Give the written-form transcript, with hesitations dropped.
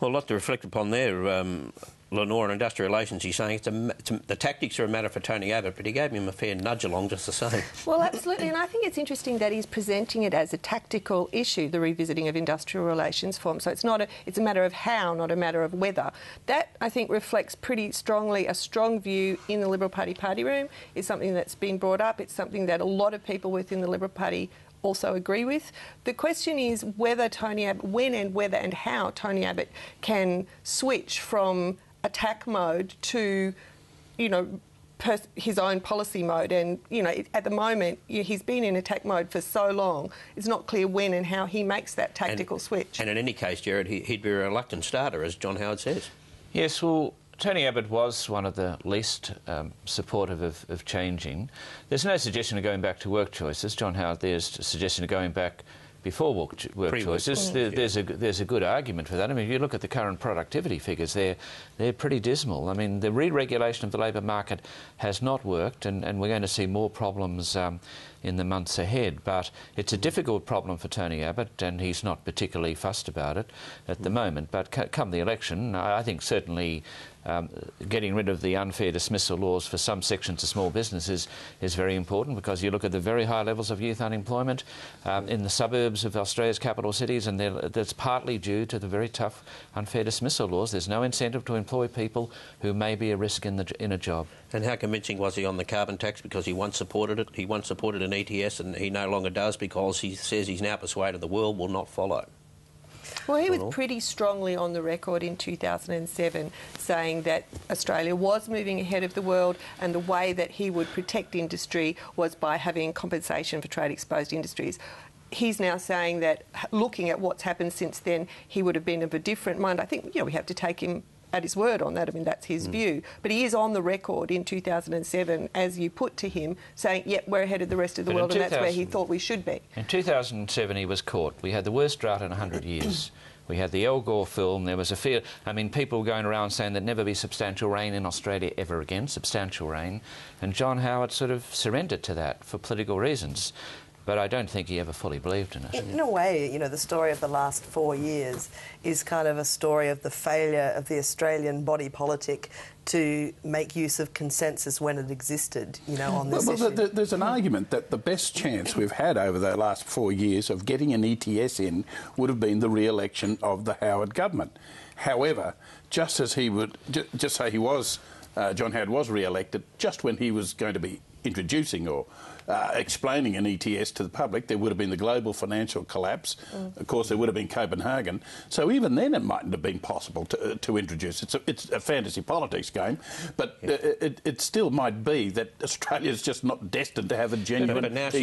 Well, a lot to reflect upon there, Lenore, in industrial relations. He's saying the tactics are a matter for Tony Abbott, but he gave him a fair nudge along just the same. Well, absolutely, and I think it's interesting that he's presenting it as a tactical issue, the revisiting of industrial relations form. So it's a matter of how, not a matter of whether. That, I think, reflects pretty strongly a strong view in the Liberal Party party room. It's something that's been brought up. It's something that a lot of people within the Liberal Party also agree with. The question is whether Tony Abbott, when and whether and how Tony Abbott can switch from attack mode to, you know, his own policy mode. And, you know, at the moment, he's been in attack mode for so long, it's not clear when and how he makes that tactical switch. And in any case, Gerard, he'd be a reluctant starter, as John Howard says. Yes, well, Tony Abbott was one of the least supportive of changing. There's no suggestion of going back to WorkChoices. John Howard there's a suggestion of going back before WorkChoices. There's a good argument for that. I mean, if you look at the current productivity figures, they're pretty dismal. I mean, the re-regulation of the labour market has not worked, and we're going to see more problems in the months ahead. But it's a difficult problem for Tony Abbott, and he's not particularly fussed about it at the moment. But come the election, I think certainly getting rid of the unfair dismissal laws for some sections of small businesses is very important, because you look at the very high levels of youth unemployment in the suburbs of Australia's capital cities, and that's partly due to the very tough unfair dismissal laws. There's no incentive to employ people who may be a risk in a job. And how convincing was he on the carbon tax? Because he once supported it. He once supported an ETS, and he no longer does, because he says he's now persuaded the world will not follow. Well, he was pretty strongly on the record in 2007 saying that Australia was moving ahead of the world, and the way that he would protect industry was by having compensation for trade-exposed industries. He's now saying that, looking at what's happened since then, he would have been of a different mind. I think, you know, we have to take him at his word on that. I mean, that's his view. But he is on the record in 2007, as you put to him, saying, yep, we're ahead of the rest of the world, and that's where he thought we should be. In 2007, he was caught. We had the worst drought in 100 years. We had the Al Gore film. There was a fear. I mean, people were going around saying there'd never be substantial rain in Australia ever again, substantial rain. And John Howard sort of surrendered to that for political reasons. But I don't think he ever fully believed in it. In a way, you know, the story of the last 4 years is kind of a story of the failure of the Australian body politic to make use of consensus when it existed, you know, on this issue. There's an argument that the best chance we've had over the last 4 years of getting an ETS in would have been the re-election of the Howard government. However, just as he would, just say he was, John Howard was re-elected, just when he was going to be introducing or explaining an ETS to the public, there would have been the global financial collapse. Of course, there would have been Copenhagen. So even then it mightn't have been possible to introduce. It's a fantasy politics game, but it still might be that Australia's just not destined to have a genuine ETS.